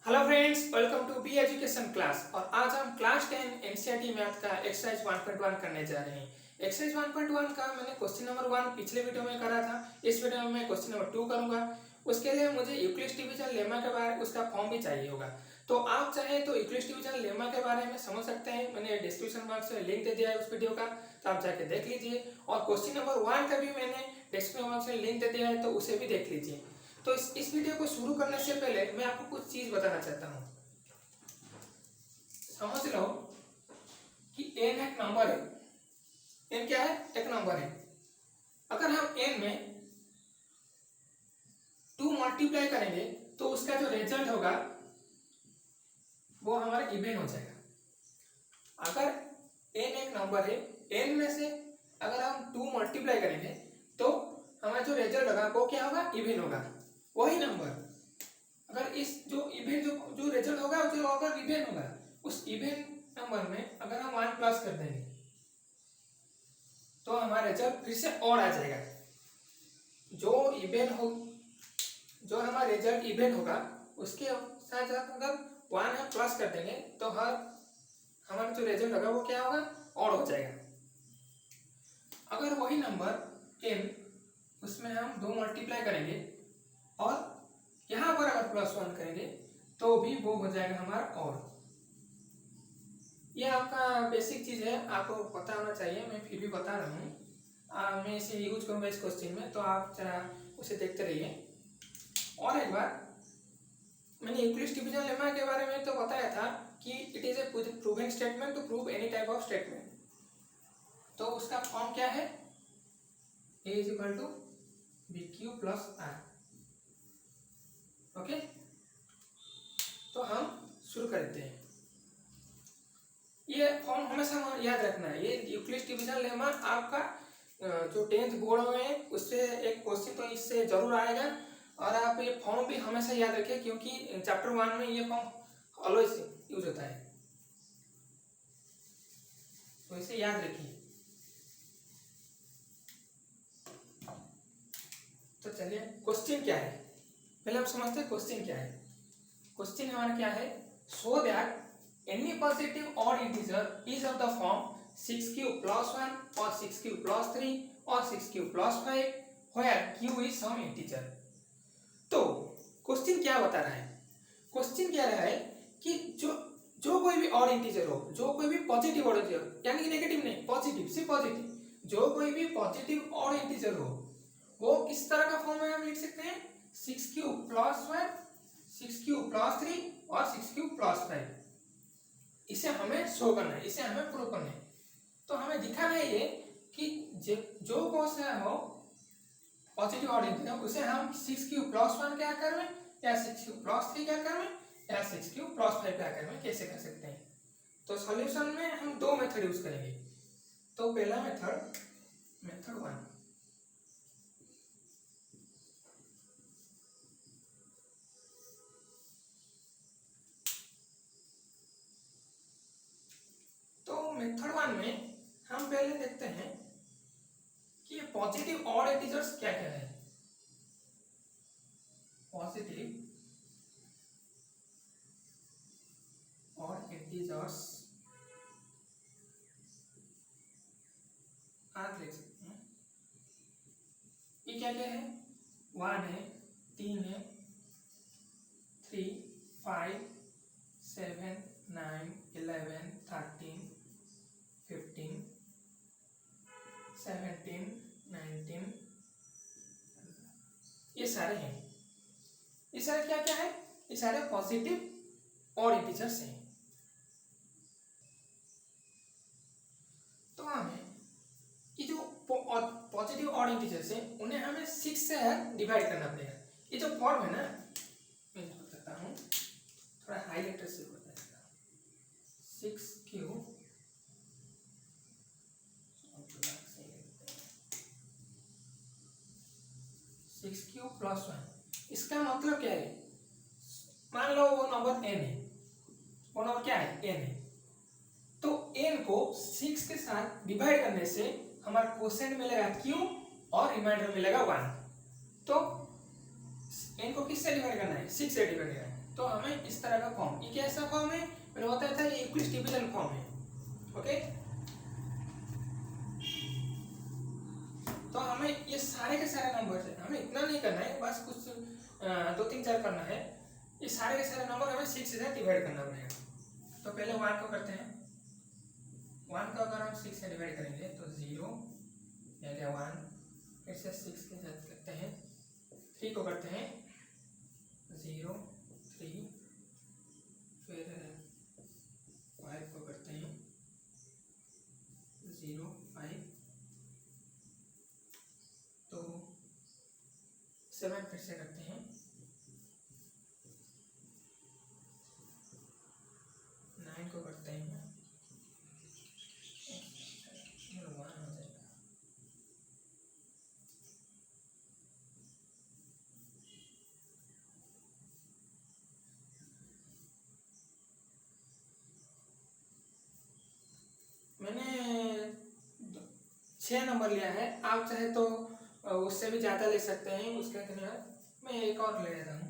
Hello friends, welcome to B education class. और आज हम क्लास 10 एनसीईआरटी मैथ का एक्सरसाइज 1.1 करने जा रहे हैं। एक्सरसाइज 1.1 का मैंने क्वेश्चन नंबर 1 पिछले वीडियो में करा था। इस वीडियो में मैं क्वेश्चन नंबर 2 करूंगा। उसके लिए मुझे यूक्लिड्स डिवीजन लेमा के बारे उसका फॉर्म भी चाहिए होगा। तो आप चाहे तो यूक्लिड्स डिवीजन लेमा के बारे में समझ सकते हैं। मैंने डिस्क्रिप्शन बॉक्स में लिंक दे दिया है उस वीडियो का, तो आप जाके देख लीजिए। और क्वेश्चन नंबर 1 का भी मैंने डिस्क्रिप्शन बॉक्स में लिंक दे दिया है, तो उसे भी देख लीजिए। तो इस वीडियो को शुरू करने से पहले मैं आपको कुछ चीज बताना चाहता हूँ। समझ लो कि n एक नंबर है। n क्या है? एक नंबर है। अगर हम n में 2 मल्टीप्लाई करेंगे तो उसका जो रिजल्ट होगा वो हमारा इवन हो जाएगा। अगर n एक नंबर है, n में से अगर हम 2 मल्टीप्लाई करेंगे तो हमारा जो रिजल्ट होगा वो क्या होगा? इवन होगा। वही नंबर अगर इस जो इवन जो रिजल्ट होगा जो अगर इवन होगा, उस इवन नंबर में अगर हम 1 प्लस कर देंगे तो हमारा रिजल्ट फिर से और आ जाएगा। जो हमारा रिजल्ट इवन होगा उसके साथ साथ अगर 1 हम प्लस कर देंगे तो हमारा जो रिजल्ट होगा वो क्या होगा? और हो जाएगा। अगर वही नंबर n उसमें हम 2 मल्टीप्लाई करेंगे और यहाँ पर अगर +1 करेंगे तो भी वो हो जाएगा हमारा और। ये आपका बेसिक चीज है, आपको पता होना चाहिए। मैं फिर भी बता रहा हूँ। मैं इसे यूज करूँगा इस क्वेश्चन में, तो आप जरा उसे देखते रहिए। और एक बार मैंने यूक्लिड्स डिवीजन लेमा के बारे में तो बताया था कि it is a proving statement to prove any type of statement. तो उसका फॉर्म क्या है? a is equal to B Q plus R. Okay, तो हम शुरू करते हैं। ये फॉर्म हमेशा याद रखना है। ये यूक्लिड्स डिवीजन लेमा आपका जो 10th बोर्ड में उससे एक क्वेश्चन तो इससे जरूर आएगा। और आप ये फॉर्म भी हमेशा याद रखें क्योंकि चैप्टर 1 में ये फॉर्म ऑलवेज यूज होता है, तो इसे याद रखिए। तो चलिए क्वेश्चन क्या है पहले हम समझते हैं। क्वेश्चन क्या है? क्वेश्चन हमारा क्या है? Show that any positive odd integer is of the form 6q plus 1 or 6q plus 3 or 6q plus 5 where q is some integer। तो क्वेश्चन क्या बता रहा है? क्वेश्चन कह रहा है कि जो कोई भी ऑड इंटीजर हो, जो कोई भी पॉजिटिव ऑड इंटीजर, यानी कि नेगेटिव नहीं, पॉजिटिव, सिर्फ पॉजिटिव, जो कोई भी पॉजिटिव ऑड इंटीजर हो वो किस तरह का फॉर्म में हम लिख सकते हैं? 6q plus 1, 6q plus 3 और 6q plus 5। इसे हमें शो करना है, इसे हमें प्रूव करना है। तो हमें दिखाना है ये कि जो कौन सा हो पॉजिटिव ऑड इंटीजर उसे हम 6q plus 1 क्या कर में, या 6q plus 3 क्या कर में, या 6q plus 5 क्या कर में, कैसे कर सकते हैं? तो सॉल्यूशन में हम 2 मेथड यूज करेंगे। तो पहला मेथड 1। मेथड 1 में हम पहले देखते हैं कि पॉजिटिव ऑड इंटीजर्स क्या क्या है। पॉजिटिव ऑड इंटीजर्स आप लिख सकते हैं। ये क्या क्या है? 1 है, 3 है, 3, 5, 7, 9, 11, 13, 15, 17, 19, ये सारे हैं। ये सारे क्या क्या है? ये सारे पॉजिटिव ऑड इंटीजर्स हैं। तो हमें ये जो पॉजिटिव ऑड इंटीजर्स हैं उन्हें हमें 6 से डिवाइड करना पड़ेगा। ये जो फॉर्म है ना, मैं बताता हूँ, थोड़ा हाईलाइटर से बताता हूँ। 6q 6q plus 1, इसका मतलब क्या है? मान लो वो नंबर n है, वो नंबर क्या है? n है। तो n को 6 के साथ डिवाइड करने से हमारा क्वोशिएंट मिलेगा q और रिमाइंडर मिलेगा 1। तो n को किससे डिवाइड करना है, 6 से डिवाइड करना है। तो हमें इस तरह का फॉर्म, ये कैसा फॉर्म है, मैंने बताया था ये इक्विलिस डिवीजन फॉर्म है। ओके, तो हमें ये सारे के सारे नंबर है, हमें इतना नहीं करना है, बस कुछ 2 3 4 करना है। ये सारे के सारे नंबर हमें 6 से डिवाइड करना पड़ेगा। तो पहले 1 को करते हैं। 1 को अगर हम 6 से डिवाइड करेंगे तो 0 या क्या 1, फिर से 6 के साथ करते हैं। 3 को करते हैं 0 3, फिर 5 को करते हैं 0 5, तो 7 फिर से करते हैं 9 को करते हैं 1 हो जाएगा। मैंने 6 नंबर लिया है, आप चाहे तो उससे भी ज़्यादा ले सकते हैं। उसके बाद मैं एक और ले लेता हूँ।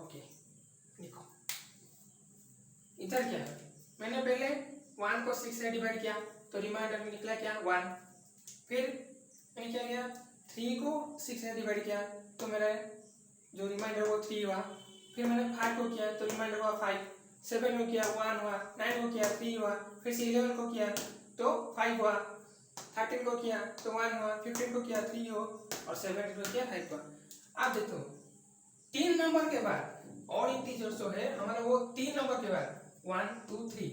ओके, देखो इधर क्या है, मैंने पहले 1 को 6 से डिवाइड किया तो रिमाइंडर में निकला क्या 1। फिर मैंने क्या किया 3 को 6 से डिवाइड किया तो मेरा जो रिमाइंडर वो 3 हुआ। फिर मैंने 5 को किया तो रिमाइंडर हुआ 5। 7 को किया 1 हुआ। 9 को किया 3 हुआ। फिर से 11 को किया तो 5 हुआ। 13 को किया तो 1 हुआ। 15 को किया 3 हो, और 17 को किया 5 हुआ। आप देखो 3 नंबर के बाद और इंटीजर जो है हमारा वो 3 नंबर के बाद 1 2 3,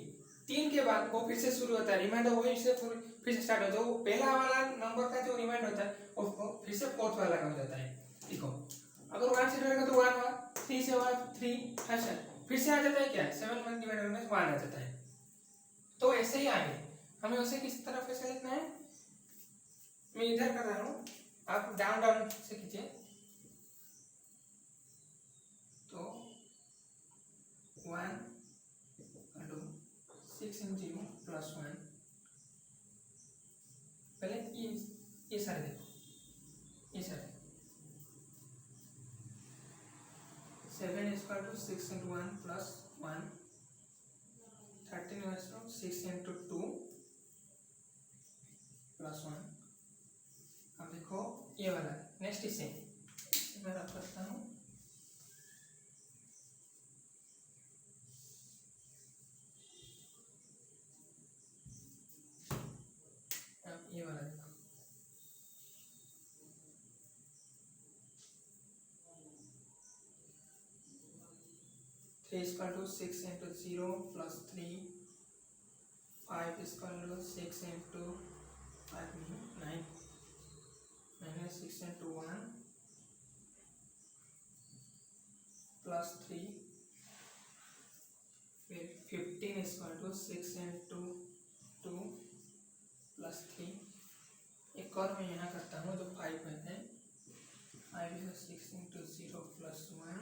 3 के बाद वो फिर से शुरू होता है रिमाइंडर, वही से फिर से स्टार्ट होता है। वो पहला वाला नंबर का जो रिमाइंडर होता है वो फिर से फोर्थ वाला का हो जाता है। देखो अगर 1 से डिवाइड करें तो 1 हुआ, 3 से हुआ 3, अच्छा फिर से आ जाता है क्या 7 1 डिवाइड करने से 1 आ जाता है। तो ऐसे ही आगे हमें उसे किस तरफ से लिखना है, मैं इधर कर रहा हूँ, आप डाउन डाउन से कीजिए। तो 1 6 × 0 + 1, पहले ये सारे देखो, ये सारे 7 = 6 × 1 + 1, 13 = 6 × 2 + 1। अब देखो ये वाला नेक्स्ट इसे मैं रख करता हूँ। अब ये वाला देखो 3 = 6 × 0 + 3, 5 = 6 × 5 9, -6 × 1 + 3, फिर 15 = 6 × 2 + 3। एक और मैं यहाँ करता हूँ जो 5 होते हैं। 5 = 6 × 0 + 1,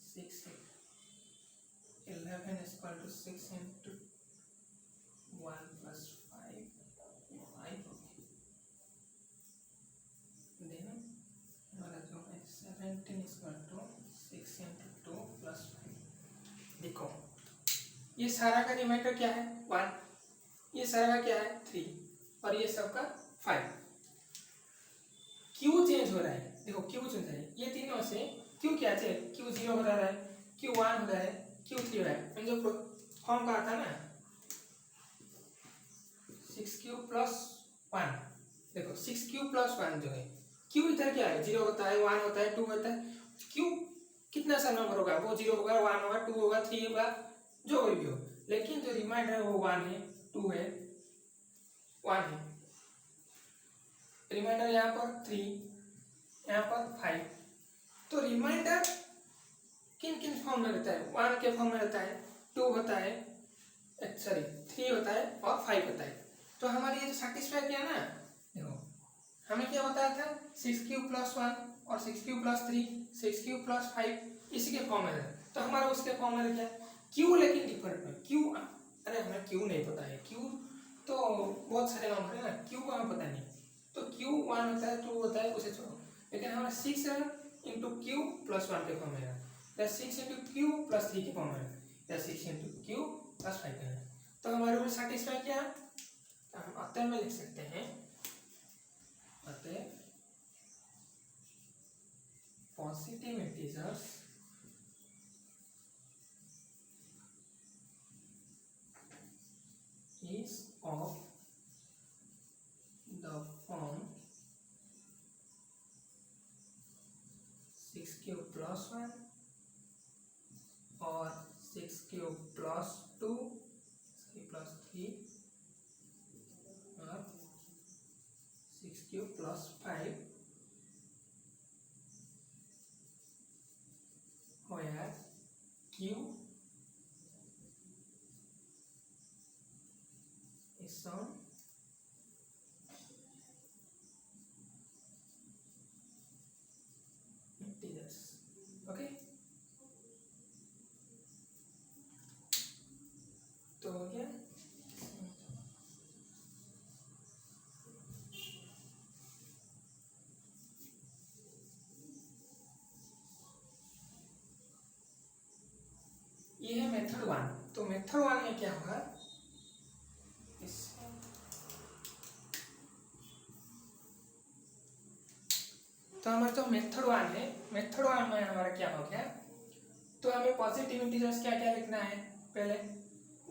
6 11 = 6 × 1 + 5, 5 देन हमारा जो है 17 = 6 × 2 + 5। देखो ये सारा का रिमाइंडर क्या है 1, ये सारा का क्या है 3, और ये सब का 5। क्यों चेंज हो रहा है, देखो क्यों चेंज हो रहा है, ये तीनों से क्यों क्या चेंज, क्यों 0 हो रहा है, क्यों 1 हो रहा है, क्यों 3 हो रहा है। मैंने जो फॉर्म कहा था ना 6q + 1, देखो 6q + 1 जो है, क्यों इधर क्या है 0 होता है 1 होता है 2 होता है, क्यों कितना सा नंबर होगा, वो 0 होगा 1 होगा 2 होगा 3 होगा जो कोई भी हो, लेकिन जो रिमाइंडर है वो 1 है 2 है 1 है। रिमाइंडर यहाँ पर 3, यहाँ पर 5। तो रिमाइंडर किन किन फॉर्म में रहता है, 1 के फॉर्म में रहता है, 2 होता है सॉरी 3 होता है और 5 होता है। तो हमारी ये जो सेटिस्फाई किया ना, देखो हमें क्या बताया था 6 क्यूब प्लस 1 और 6 क्यूब प्लस 3 6 क्यूब प्लस 5 इसी के फॉर्म में है। तो हमारा उसके फॉर्म में क्या क्यू, लेकिन डिफरेंट में क्यू, अरे हमें क्यू नहीं पता है, क्यू तो बहुत सारे नंबर है ना, क्यू को हमें पता नहीं। तो क्यू 1 होता है 2 होता है उसे छोड़ो, लेकिन हमारा 6 है इंटू क्यू प्लस 1 के फॉर्म में है, या 6 इंटू क्यू प्लस 3 के फॉर्म में है, या 6 इंटू क्यू प्लस 5 है। तो हमारे रूल सेटिस्फाई किया। तो हम अतः में लिख सकते हैं, अतः positive integers is of the form 6 cube plus 1 और 6 cube plus 2 plus 3 और 6 cube plus 5 where q is some integers. Okay, तो हो गया। ये है मेथड 1। तो मेथड 1 में क्या होगा, तो हमारा जो मेथड 1 है, मेथड 1 में हमारा क्या हो गया, तो हमें पॉजिटिव इंटीजर्स क्या क्या लिखना है, पहले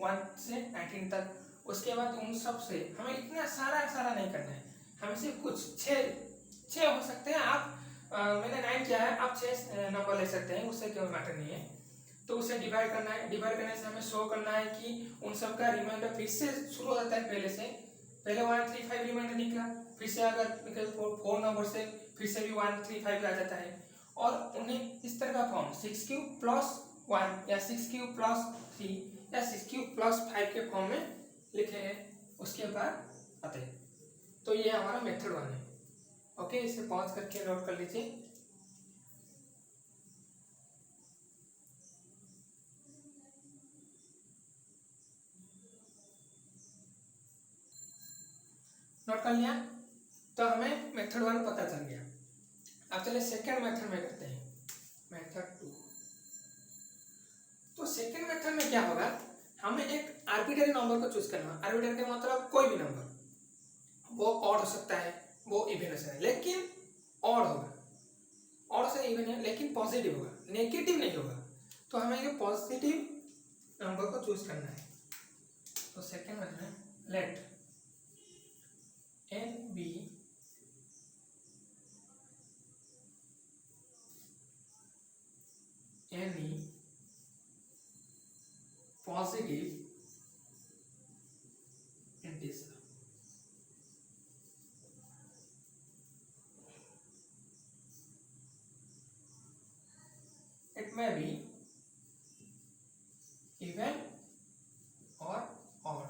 1 से 19 तक, उसके बाद उन सब से हमें इतना सारा नहीं करना है, हमें सिर्फ कुछ 6 हो सकते हैं। आप मैंने 9 किया है, आप 6 नंबर ले सकते हैं, उससे कोई मैटर नहीं है। तो उसे डिवाइड करना है, डिवाइड करने से हमें शो करना है कि उन सब का रिमाइंडर फिर से शुरू हो जाता है पहले से, पहले 1 3 5 रिमाइंडर निकला, फिर से अगर 4 नंबर से फिर से भी 1 3 5 आ जाता है, और उन्हें इस तरह का फॉर्म 6 क्यूब प्लस 1 या 6 क्यूब प्लस 3 या 6 क्यूब प्लस 5 के फॉर्म में लिखे हैं, उसके बाद आते हैं। तो ये हमारा मेथड 1 है। ओके, इसे पॉज करके नोट कर लीजिए। नोट कर लिया, तो हमें मेथड 1 पता चल गया। अब चलिए सेकेंड मेथड में करते हैं, मेथड 2। तो सेकेंड मेथड में क्या होगा, हमें एक आर्बिट्ररी नंबर को चूज करना। आर्बिट्ररी का मतलब कोई भी नंबर, वो ऑड हो सकता है, वो इवन हो सकता है, लेकिन ऑड होगा, ऑड से इवन है, लेकिन पॉजिटिव होगा, नेगेटिव नहीं होगा। तो हमें ये पॉजिटिव नंबर को चूज करना है। तो सेकेंड मेथड है late n be any positive integer. It may be even or odd.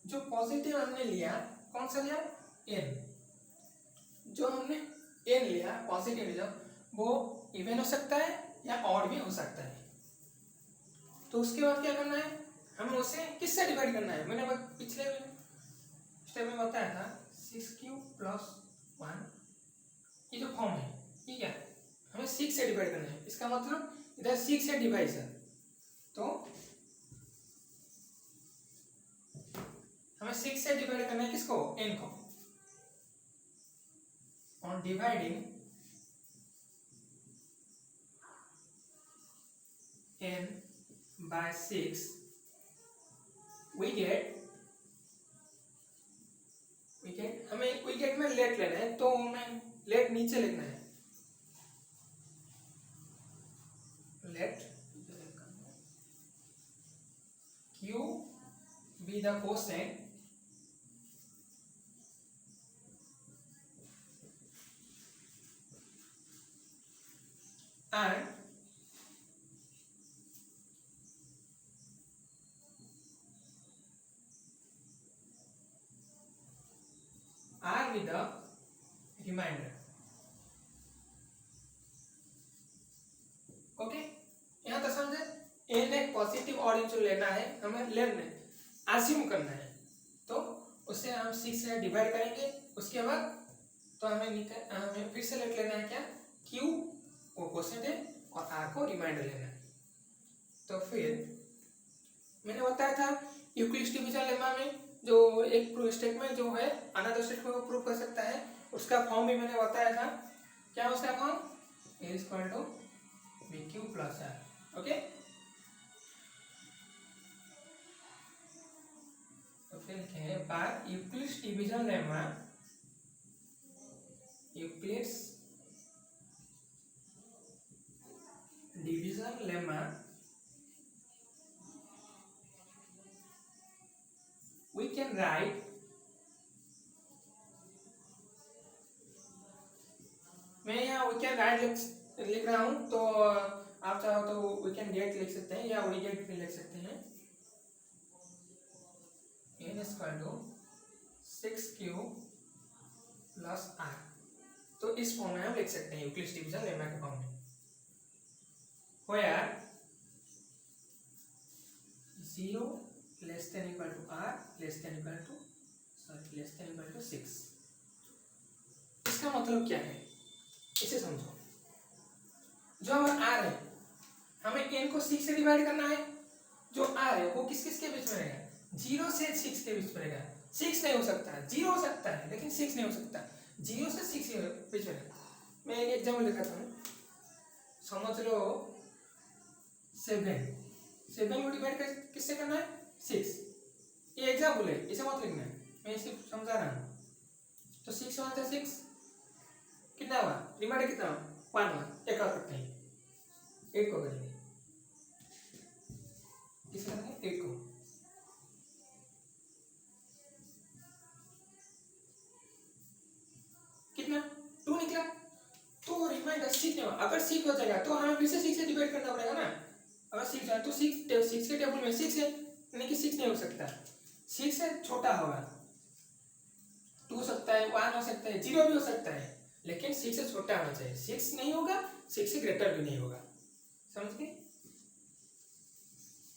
जो पॉजिटिव हमने लिया, कौन सा लिया, n, जो हमने n लिया पॉजिटिव लिया, वो इवन हो सकता है या ऑड भी हो सकता है। तो उसके बाद क्या करना है, हमें उसे किससे डिवाइड करना है। मैंने पिछले स्टेप में बताया था 6 क्यूब प्लस 1, ये जो फॉर्म है, ठीक है, हमें 6 से डिवाइड करना है। इसका मतलब इधर 6 है डिवाइजर, तो हमें 6 से डिवाइड करना है किसको, n को। On dividing n by 6 we get हमें we get में लेट लेना है, तो हमें लेट नीचे लिखना है, let q be the quotient and with the remainder. Okay, यहाँ तक समझे। एन एक पॉजिटिव ऑड इंटीजर लेना है, हमें लेना है, अज्यूम करना है, तो उससे हम 6 से डिवाइड करेंगे। उसके बाद तो हमें फिर से लेट लेना है क्या, क्यू वो क्वेश्चन है और आर को रिमाइंडर लेना है। तो फिर मैंने बताया था यूक्लिड्स डिवीजन लेमा में जो एक प्रूफ स्टेटमेंट जो है अनदर स्टेटमेंट को प्रूव कर सकता है, उसका फॉर्म भी मैंने बताया था। क्या उसका form, A is equal to B Q plus R. Okay, तो फिर लिखेंगे by Euclid's division lemma, Euclid's division lemma we can write मैं यहाँ we can write लिख रहा हूँ, तो आप चाहो तो we can get लिख सकते हैं या we get भी लिख सकते हैं। n is equal to 6q plus r, तो इस फॉर्म में हम लिख सकते हैं यूक्लिड्स डिवीजन लेमा के फॉर्म में, where 0 less than equal to r less than equal to 6। इसका मतलब क्या है, इसे समझो। जो हमारा r है, हमें n को 6 से डिवाइड करना है। जो r है वो किस किस के बीच में रहेगा, 0 से 6 के बीच में रहेगा। 6 नहीं हो सकता, 0 हो सकता है लेकिन 6 नहीं हो सकता, 0 से 6 के बीच में रहेगा। मैं एक एग्जाम्पल दिखाता हूँ, समझ लो 7 को डिवाइड किससे करना है, 6। ये एग्जाम्पल है, इसे मत लिखना है, मैं इसे समझा रहा हूँ। तो 6 1 से 6 कितना हुआ, रिमाइंडर कितना हुआ, 1 हुआ। एक और करते हैं, 8 को करेंगे, किसे करेंगे, 8 को। कितना, 2 निकला, तो रिमाइंडर 6 नहीं हुआ। अगर 6 हो जाएगा तो हमें फिर से 6 से डिवाइड करना पड़ेगा ना। अगर 6 है तो 6 के टेबल में 6 है, यानी कि 6 नहीं हो सकता, 6 से छोटा होगा। 2 हो सकता है, 1 हो सकता है, 0 भी हो सकता है, लेकिन 6 से छोटा होना चाहिए। 6 नहीं होगा, 6 से ग्रेटर भी नहीं होगा। समझ गए,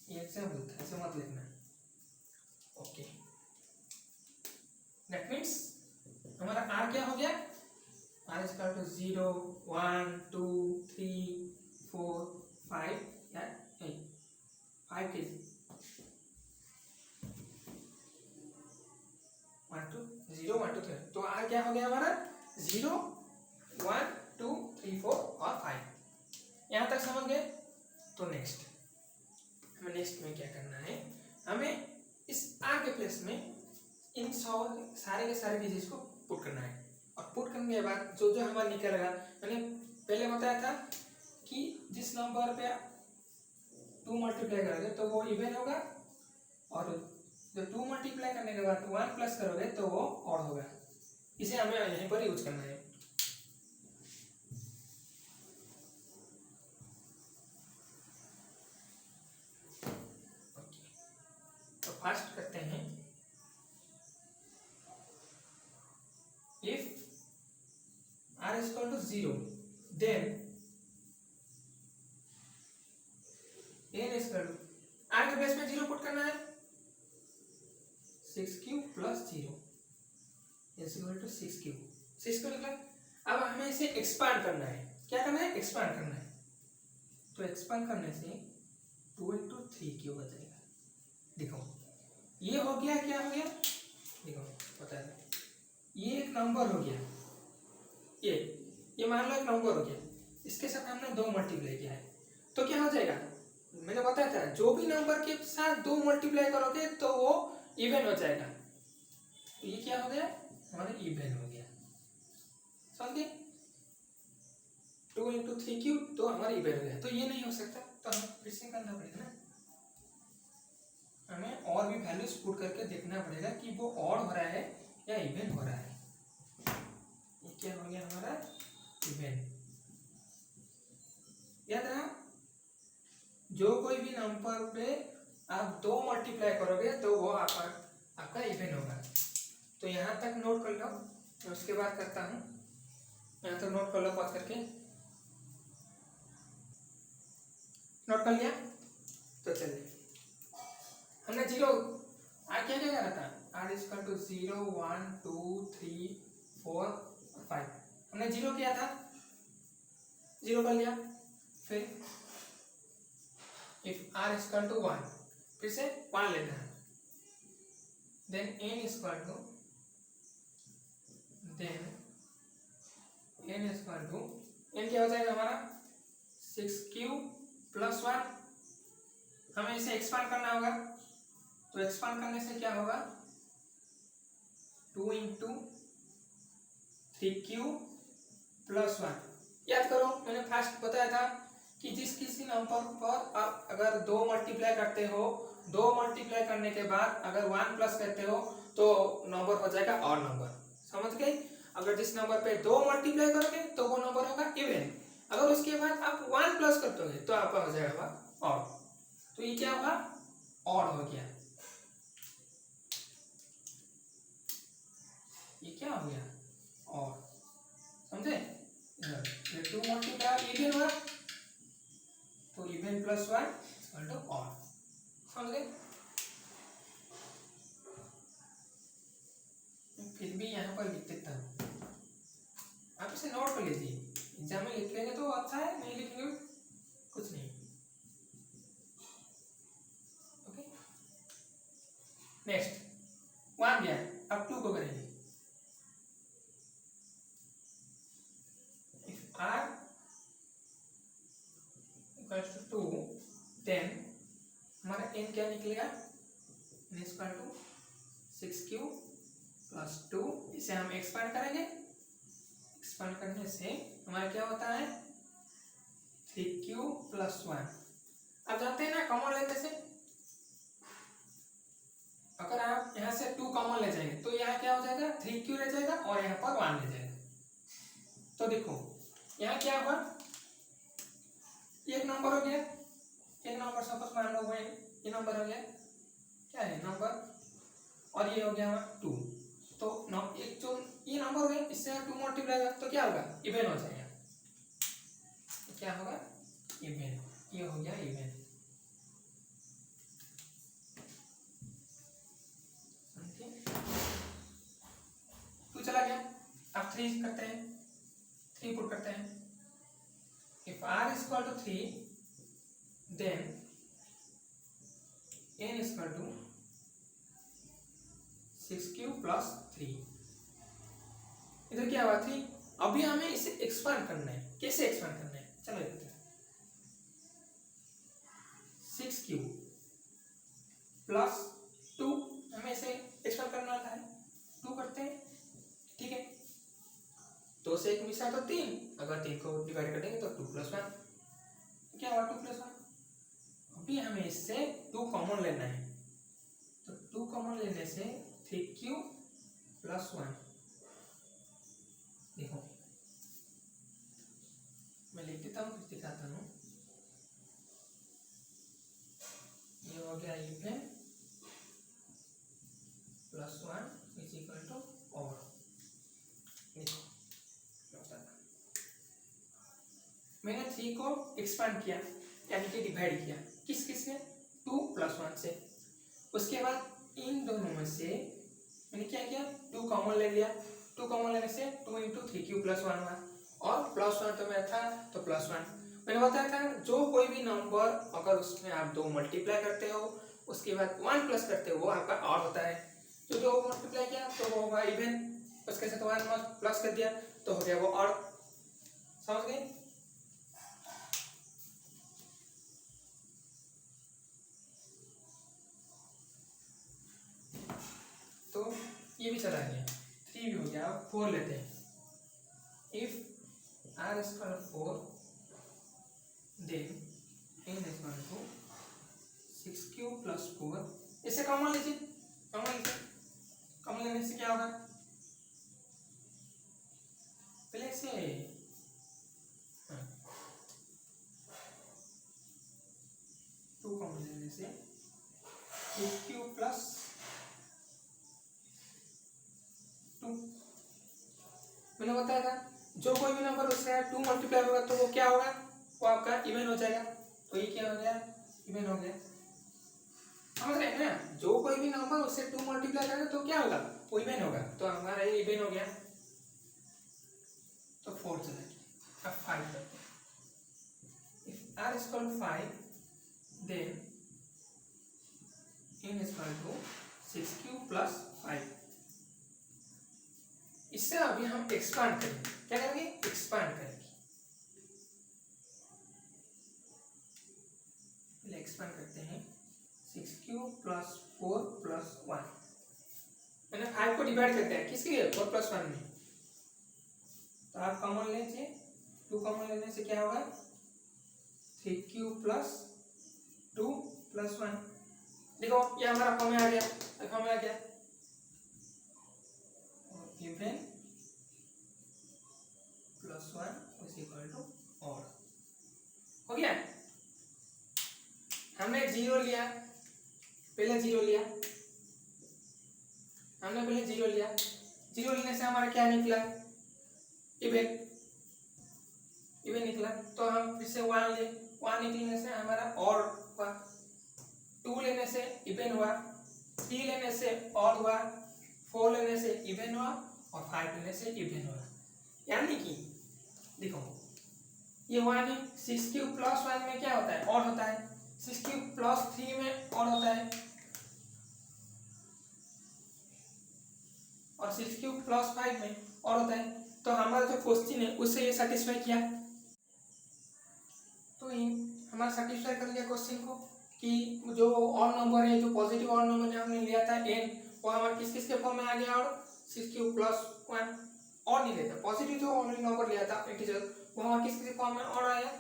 ये एग्जाम्पल था, ऐसे मत लिखना। ओके, दैट मीन्स हमारा r क्या हो गया, r इज इक्वल टू 0 1 2 3 4 5 या 5 के 1 2 0 1 2 3, तो r क्या हो गया हमारा 0 1 2 3 4 और 5। यहाँ तक समझ गए। तो नेक्स्ट हमें में क्या करना है, हमें इस r के प्लेस में इन सारे के सारे डिजिट्स को पुट करना है। और पुट करने के बाद जो जो हमारा निकलेगा, मैंने पहले बताया था कि जिस नंबर पे 2 मल्टीप्लाई करोगे तो वो इवन होगा, और जब 2 मल्टीप्लाई करने के बाद 1 प्लस करोगे तो वो ऑड होगा। इसे हमें यहीं पर यूज करना है। तो फर्स्ट करते हैं, if r is equal to 0 then n is equal to, r के प्लेस में 0 पुट करना है, 6q plus 0 is equal to 6q। 6 को निकला। अब हमें इसे एक्सपांड करना है। क्या करना है, एक्सपांड करना है। तो एक्सपांड करने से 2 into 3q हो जाएगा। देखो ये हो गया, क्या हो गया, देखो पता है, ये एक नंबर हो गया, ये मान लो एक नंबर हो गया, इसके साथ हमने 2 मल्टीप्लाई किया है, तो क्या हो जाएगा, मैंने बताया था जो भी नंबर के साथ 2 मल्टीप्लाई करोगे तो वो इवन हो जाएगा। तो ये क्या हो गया, हमारा इवन हो गया। समझ गए, 2 into 3q तो हमारा इवन हो गया। तो ये नहीं हो सकता, तो हमें फिर से करना पड़ेगा ना, हमें और भी वैल्यूज पुट करके देखना पड़ेगा कि वो ऑड हो रहा है या इवन हो रहा है। ये क्या हो गया हमारा, इवन। याद रहा, जो कोई भी नंबर पे आप 2 मल्टीप्लाई करोगे तो वो आपका इवन होगा। तो यहाँ तक नोट कर लो, उसके बाद करता हूँ, यहाँ तो नोट कर लो पॉज करके। नोट कर लिया? तो चलिए हमने जीरो क्या क्या करा था, r इक्वल टू 0 1 2 3 4 5, हमने जीरो किया था, जीरो कर लिया। फिर इफ r इक्वल टू 1, फिर से 1 लेना है, then n equal to n क्या हो जाएगा हमारा 6q प्लस 1। हमें इसे एक्सपांड करना होगा, तो एक्सपांड करने से क्या होगा 2 इंटू 3q प्लस 1। याद करो मैंने फर्स्ट बताया था कि जिस किसी नंबर पर आप अगर 2 मल्टीप्लाई करते हो, 2 मल्टीप्लाई करने के बाद अगर 1 प्लस करते हो तो नंबर हो जाएगा ऑड नंबर, समझ गए। अगर जिस नंबर पे 2 मल्टीप्लाई करोगे तो वो नंबर होगा इवन, अगर उसके बाद आप 1 प्लस करते हो तो आपका हो जाएगा ऑड। तो ये क्या होगा ऑड हो गया, ये क्या हो गया ऑड, समझे। 2 मल्टीप्लाई इवन हुआ तो even plus 1 equal to odd, समझ गए। फिर भी यहाँ पर लिख देता हूँ, आप इसे नोट कर लीजिए, एग्जाम में लिख लेंगे तो अच्छा है, नहीं लिखेंगे कुछ नहीं। ओके नेक्स्ट 1 दिया, अब 2 को करेंगे। If r equals to 2 then हमारा n क्या निकलेगा, n equal to 6q plus 2, इसे हम एक्सपांड करेंगे, एक्सपांड करने से हमारा क्या होता है 3q प्लस 1। आप जानते हैं ना कॉमन लेने से, अगर आप यहाँ से 2 कॉमन ले जाएंगे तो यहाँ क्या हो जाएगा 3q रह जाएगा और यहाँ पर 1 ले जाएगा। तो देखो यहाँ क्या हुआ, एक नंबर हो गया, एक नंबर सपोज मान लो ये नंबर हो गया, क्या है नंबर, और ये हो गया 2, तो एक जो ये नंबर हो गया इससे 2 मल्टीप्लाई होगा तो क्या होगा इवन हो जाएगा, तो क्या होगा इवन, ये हो गया इवन। तो चला गया, अब 3 करते हैं, 3 पुट करते हैं। If r equal to 3 then n equal to 6q plus 3, इधर क्या हुआ 3, अभी हमें इसे एक्सपांड करना है, कैसे एक्सपांड करना है चलो देखते हैं। 6q प्लस 2 हमें इसे एक्सपांड करना आता है, 2 करते हैं, ठीक है। 2 से 1 मिसा तो 3, अगर 3 को डिवाइड करेंगे तो 2 प्लस 1, क्या हुआ 2 प्लस 1। अभी हमें इससे 2 कॉमन लेना है, तो 2 कॉमन लेने से 3q प्लस 1, देखो मैं लिख देता हूँ फिर दिखाता हूँ, ये हो गया even plus 1 is equal to odd. देखो मैंने 3 को एक्सपांड किया यानी कि डिवाइड किया, किस किस से 2 प्लस 1 से, उसके बाद इन दोनों में से मैंने क्या किया 2 कॉमन ले लिया, 2 कॉमन लेने से 2 इंटू 3q प्लस 1 हुआ, और प्लस 1 तो मेरा था तो प्लस 1। मैंने बताया था जो कोई भी नंबर अगर उसमें आप 2 मल्टीप्लाई करते हो उसके बाद 1 प्लस करते हो वो आपका ऑड होता है, जो 2 मल्टीप्लाई किया तो वो होगा इवन, उसके साथ 1 प्लस कर दिया तो हो गया वो ऑड, समझ गए। तो ये भी चला गया, 3 भी हो गया, अब 4 लेते हैं। If r equal 4 then n equal to 6q plus 4, इसे कॉमन लीजिए, कॉमन लेने से क्या होगा, पहले से 2 कॉमन लेने से 3q प्लस 2, मैंने बताया था जो कोई भी नंबर उससे 2 मल्टीप्लाई होगा तो वो क्या होगा, वो आपका इवन हो जाएगा। तो ये क्या हो गया, इवन हो गया। समझ रहे हैं ना, जो कोई भी नंबर उससे 2 मल्टीप्लाई करेगा तो क्या होगा, वो इवन होगा। तो हमारा ये इवन हो गया, तो 4 चला। अब 5 करते हैं। If r is equal to 5 then n is equal to 6q plus 5। इससे अभी हम एक्सपांड करेंगे, क्या करेंगे, एक्सपांड करेंगे। एक्सपांड करते हैं 6q plus 4 plus 1। मैंने 5 को डिवाइड करते हैं किसके लिए, 4 plus 1 में। तो आप कॉमन लीजिए, 2 कॉमन लेने से क्या होगा, 3q plus 2 plus 1। देखो ये हमारा फॉर्म में आ गया, फॉर्म में आ गया even plus 1 is equal to odd. हो गया, हमने 0 लिया, पहले 0 लिया, हमने पहले 0 लिया। 0 लेने से हमारा क्या निकला, इवन, इवन निकला। तो हम फिर से 1 ले, 1 निकलने से हमारा ऑड हुआ, 2 लेने से इवन हुआ, 3 लेने से ऑड हुआ, 4 लेने से इवन हुआ और 5 लेने से इवन हुआ। यानी कि देखो ये 1 है, 6q plus 1 में क्या होता है, ऑड होता है, 6q plus 3 में ऑड होता है और 6q plus 5 में ऑड होता है। तो हमारा जो क्वेश्चन है उससे ये सेटिस्फाई किया। तो हमारा सेटिस्फाई कर लिया क्वेश्चन को कि जो ऑड नंबर है, जो पॉजिटिव ऑड नंबर हमने लिया था n, वो हमारा किस किस के फॉर्म में आ गया, और 6q plus 1 और नहीं लेता। पॉजिटिव जो ओनली नंबर लिया था इंटीजर, वो हमारा किस किस फॉर्म में और आया,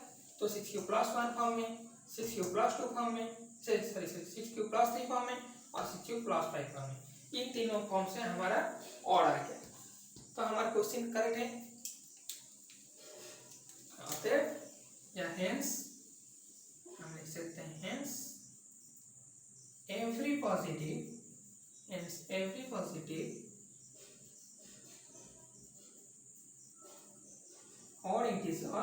तो 6q plus 1 फॉर्म में, 6q plus 2 फॉर्म में, सॉरी 6q plus 3 फॉर्म में और 6q plus 5 फॉर्म में। इन तीनों फॉर्म से हमारा और आ गया। तो हमारा क्वेश्चन करेक्ट है। अतः या हेंस हम लिख सकते हैं, hence every positive, hence every positive or integer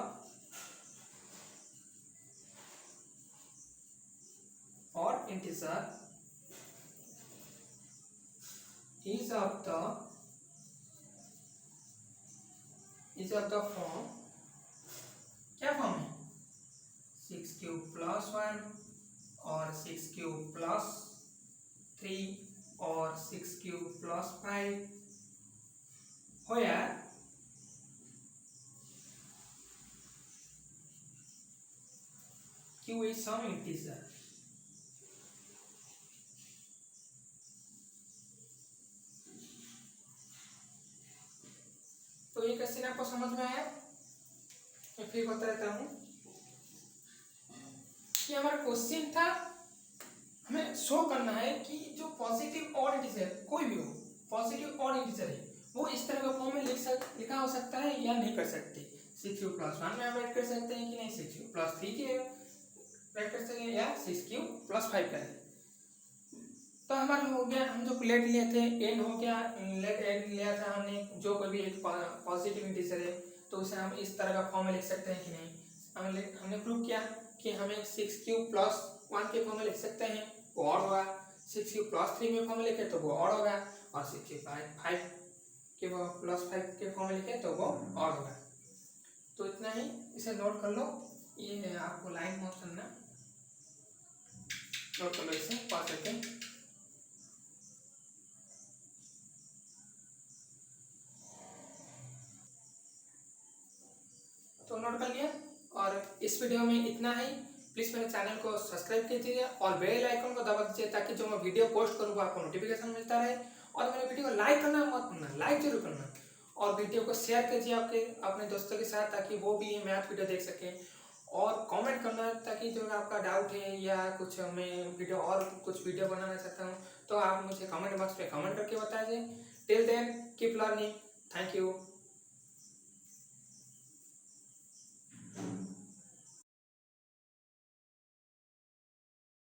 is of the form, क्या फॉर्म है, 6q plus 1 और 6q plus 3 और 6q plus 5, where q is some integer। तो ये क्वेश्चन आपको समझ में आया। मैं फिर बता देता हूँ कि हमारा क्वेश्चन था, हमें शो करना है कि जो पॉजिटिव और इंटीजर कोई भी हो, पॉजिटिव और इंटीजर है, वो इस तरह का फॉर्म में लिखा हो सकता है या नहीं कर सकते। 6q plus 1 में हम राइट कर सकते हैं कि नहीं, 6q plus 3 के राइट कर सकते हैं या 6q plus 5 करें। तो हमारा हो गया, हम जो लेट लिए थे n हो गया, लेट n लिया था हमने, जो कोई भी एक पॉजिटिव इंटीजर है तो उसे हम इस तरह का फॉर्म में लिख सकते हैं कि नहीं। हमने प्रूव किया कि हमें 6q plus 1 के फॉर्म में लिख सकते हैं, वो और होगा। 6q plus 3 में फॉर्म में लिखे तो वो और होगा, और 6q plus 5 के फॉर्म में लिखे तो वो और होगा। तो इतना ही, इसे नोट कर लो। ये आपको लाइन नोट करना, नोट कर लो इसे पास करके। तो नोट कर लिया। और इस वीडियो में इतना ही। प्लीज़ मेरे चैनल को सब्सक्राइब कीजिए और बेल आइकन को दबा दीजिए ताकि जो मैं वीडियो पोस्ट करूँगा आपको नोटिफिकेशन मिलता रहे। और मेरे वीडियो को लाइक करना मत भूलना, लाइक जरूर करना, और वीडियो को शेयर कीजिए अपने दोस्तों के साथ ताकि वो भी ये मैथ वीडियो देख सकें। और कमेंट करना ताकि जो आपका डाउट है या कुछ मैं वीडियो और कुछ वीडियो बनाना चाहता हूँ तो आप मुझे कमेंट बॉक्स पे कमेंट करके बता दें। Till then keep learning. Thank you.